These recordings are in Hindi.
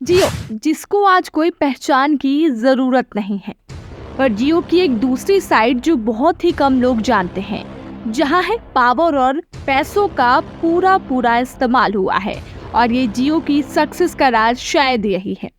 जियो, जिसको आज कोई पहचान की जरूरत नहीं है, पर जियो की एक दूसरी साइड जो बहुत ही कम लोग जानते हैं, जहां है पावर और पैसों का पूरा पूरा इस्तेमाल हुआ है। और ये जियो की सक्सेस का राज शायद यही है।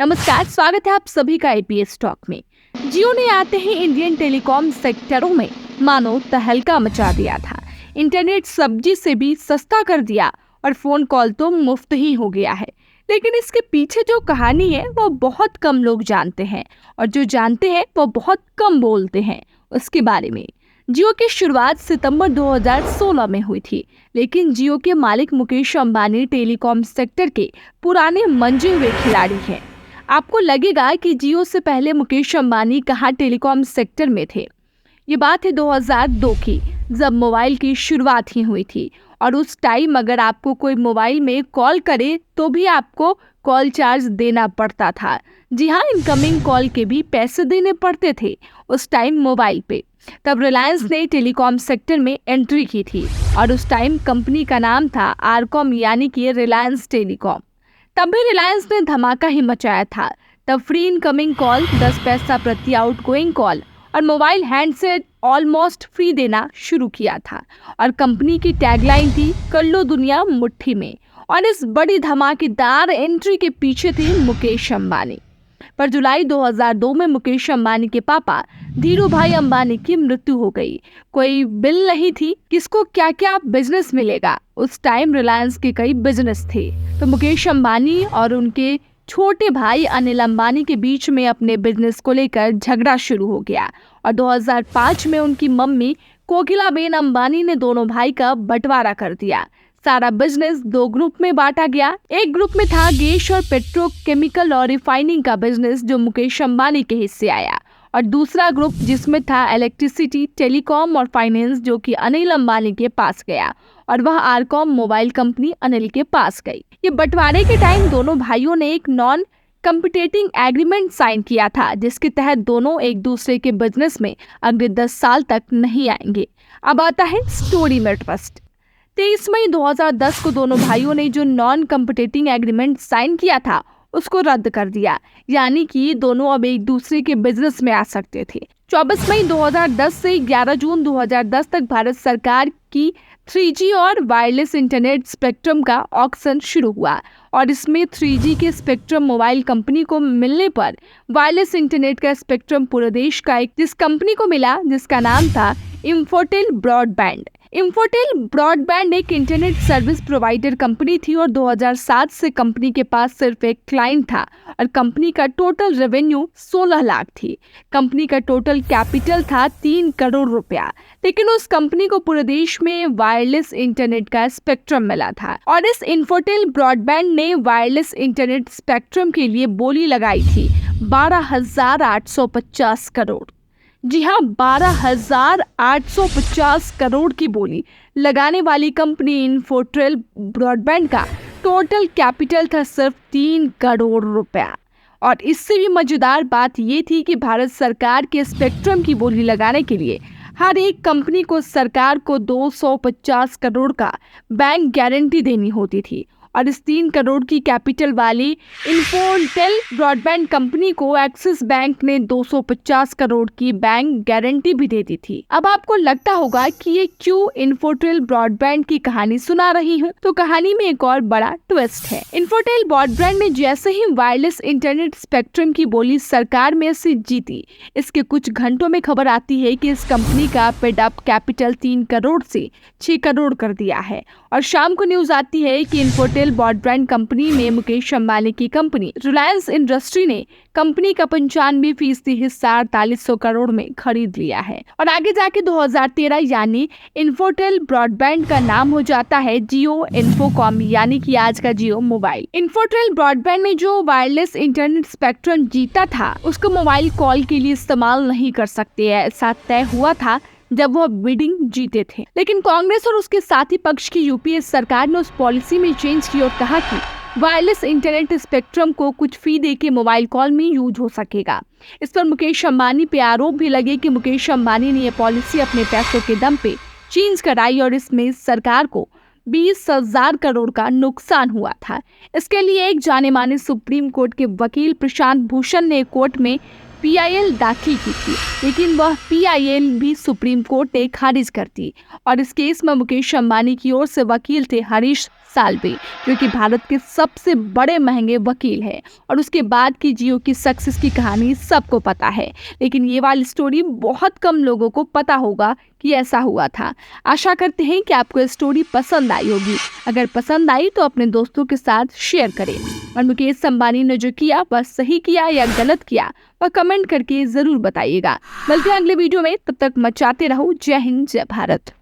नमस्कार, स्वागत है आप सभी का एपीएस टॉक में। जियो ने आते ही इंडियन टेलीकॉम सेक्टरों में मानो तहलका मचा दिया था। इंटरनेट सब्जी से भी सस्ता कर दिया और फोन कॉल तो मुफ्त ही हो गया है। लेकिन इसके पीछे जो कहानी है वो बहुत कम लोग जानते हैं, और जो जानते हैं वो बहुत कम बोलते हैं उसके बारे में। जियो की शुरुआत सितंबर 2016 में हुई थी, लेकिन जियो के मालिक मुकेश अंबानी टेलीकॉम सेक्टर के पुराने मंजे हुए खिलाड़ी हैं। आपको लगेगा कि जियो से पहले मुकेश अंबानी कहाँ टेलीकॉम सेक्टर में थे। ये बात है 2002 की, जब मोबाइल की शुरुआत ही हुई थी। और उस टाइम अगर आपको कोई मोबाइल में कॉल करे तो भी आपको कॉल चार्ज देना पड़ता था। जी हाँ, इनकमिंग कॉल के भी पैसे देने पड़ते थे उस टाइम मोबाइल पे। तब रिलायंस ने टेलीकॉम सेक्टर में एंट्री की थी, और उस टाइम कंपनी का नाम था आरकॉम, यानी कि रिलायंस टेलीकॉम। तब भी रिलायंस ने धमाका ही मचाया था। तब फ्री इनकमिंग कॉल, 10 पैसा प्रति आउटगोइंग कॉल और मोबाइल हैंडसेट ऑलमोस्ट फ्री देना शुरू किया था। और कंपनी की टैगलाइन थी, कर लो दुनिया मुट्ठी में। और इस बड़ी धमाकेदार एंट्री के पीछे थे मुकेश अंबानी। पर जुलाई 2002 में मुकेश अंबानी के पापा धीरू भाई अंबानी की मृत्यु हो गई। कोई बिल नहीं थी, किसको क्या क्या बिजनेस मिलेगा। उस टाइम रिलायंस के कई बिजनेस थे, तो मुकेश अंबानी और उनके छोटे भाई अनिल अंबानी के बीच में अपने बिजनेस को लेकर झगड़ा शुरू हो गया। और 2005 में उनकी मम्मी कोकिलाबेन अंबानी ने दोनों भाई का बंटवारा कर दिया। सारा बिजनेस दो ग्रुप में बांटा गया। एक ग्रुप में था गैस और पेट्रोकेमिकल और रिफाइनिंग का बिजनेस, जो मुकेश अंबानी के हिस्से आया। और दूसरा ग्रुप जिसमें था इलेक्ट्रिसिटी, टेलीकॉम और फाइनेंस, जो कि अनिल अंबानी के पास गया। और वह आरकॉम मोबाइल कंपनी अनिल के पास गई। ये बंटवारे के टाइम दोनों भाइयों ने एक नॉन कंपीटेटिंग एग्रीमेंट साइन किया था, जिसके तहत दोनों एक दूसरे के बिजनेस में अगले 10 साल तक नहीं आएंगे। अब आता है स्टोरी में ट्विस्ट। 23 मई 2010 को दोनों भाइयों ने जो नॉन कंपीटेटिंग एग्रीमेंट साइन किया था उसको रद्द कर दिया, यानी कि दोनों अब एक दूसरे के बिजनेस में आ सकते थे। 24 मई 2010 से 11 जून 2010 तक भारत सरकार की 3G और वायरलेस इंटरनेट स्पेक्ट्रम का ऑक्शन शुरू हुआ। और इसमें 3G के स्पेक्ट्रम मोबाइल कंपनी को मिलने पर वायरलेस इंटरनेट का स्पेक्ट्रम पूरे देश का एक जिस कंपनी को मिला, जिसका नाम था इंफोटेल ब्रॉडबैंड। इंफोटेल ब्रॉडबैंड एक इंटरनेट सर्विस प्रोवाइडर कंपनी थी, और 2007 से कंपनी के पास सिर्फ एक क्लाइंट था। और कंपनी का टोटल रेवेन्यू 16 लाख थी। कंपनी का टोटल कैपिटल था 3 करोड़ रुपया। लेकिन उस कंपनी को पूरे देश में वायरलेस इंटरनेट का स्पेक्ट्रम मिला था। और इस इंफोटेल ब्रॉडबैंड ने वायरलेस इंटरनेट स्पेक्ट्रम के लिए बोली लगाई थी 12,850 करोड़। जी हाँ, 12,850 करोड़ की बोली लगाने वाली कंपनी इंफोटेल ब्रॉडबैंड का टोटल कैपिटल था सिर्फ 3 करोड़ रुपया। और इससे भी मजेदार बात ये थी कि भारत सरकार के स्पेक्ट्रम की बोली लगाने के लिए हर एक कंपनी को सरकार को 250 करोड़ का बैंक गारंटी देनी होती थी। और इस 3 करोड़ की कैपिटल वाली इंफोटेल ब्रॉडबैंड कंपनी को एक्सिस बैंक ने 250 करोड़ की बैंक गारंटी भी दे दी थी। अब आपको लगता होगा कि ये क्यों इंफोटेल ब्रॉडबैंड की कहानी सुना रही हूँ, तो कहानी में एक और बड़ा ट्विस्ट है। इंफोटेल ब्रॉडबैंड ने जैसे ही वायरलेस इंटरनेट स्पेक्ट्रम की बोली सरकार में से जीती, इसके कुछ घंटों में खबर आती है कि इस कंपनी का पेडअप कैपिटल 3 करोड़ से 6 करोड़ कर दिया है। और शाम को न्यूज आती है कि इंफोटेल ब्रॉडबैंड कंपनी में मुकेश अंबानी की कंपनी रिलायंस इंडस्ट्री ने कंपनी का 95% हिस्सा 4800 करोड़ में खरीद लिया है। और आगे जाके 2013 यानी इंफोटेल ब्रॉडबैंड का नाम हो जाता है जियो इन्फोकॉम, यानी कि आज का जियो मोबाइल। इंफोटेल ब्रॉडबैंड ने जो वायरलेस इंटरनेट स्पेक्ट्रम जीता था उसको मोबाइल कॉल के लिए इस्तेमाल नहीं कर सकते, ऐसा तय हुआ था जब वो बिडिंग जीते थे। लेकिन कांग्रेस और उसके साथी पक्ष की यूपीए सरकार ने उस पॉलिसी में चेंज की और कहा कि वायरलेस इंटरनेट स्पेक्ट्रम को कुछ फी दे के मोबाइल कॉल में यूज हो सकेगा। इस पर मुकेश अंबानी पे आरोप भी लगे कि मुकेश अंबानी ने यह पॉलिसी अपने पैसों के दम पे चेंज कराई और इसमें सरकार को 20,000 करोड़ का नुकसान हुआ था। इसके लिए एक जाने माने सुप्रीम कोर्ट के वकील प्रशांत भूषण ने कोर्ट में पीआईएल दाखिल की थी, लेकिन वह पीआईएल भी सुप्रीम कोर्ट ने खारिज कर दी। और इस केस में मुकेश अंबानी की ओर से वकील थे हरीश साल्वे, जो कि भारत के सबसे बड़े महंगे वकील है। और उसके बाद की जियो की सक्सेस की कहानी सबको पता है, लेकिन ये वाली स्टोरी बहुत कम लोगों को पता होगा कि ऐसा हुआ था। आशा करते हैं कि आपको ये स्टोरी पसंद आई होगी। अगर पसंद आई तो अपने दोस्तों के साथ शेयर करें। और मुकेश अंबानी ने जो किया वह सही किया या गलत किया वह कमेंट करके जरूर बताइएगा। मिलते हैं अगले वीडियो में, तब तक मचाते रहो। जय हिंद, जय भारत।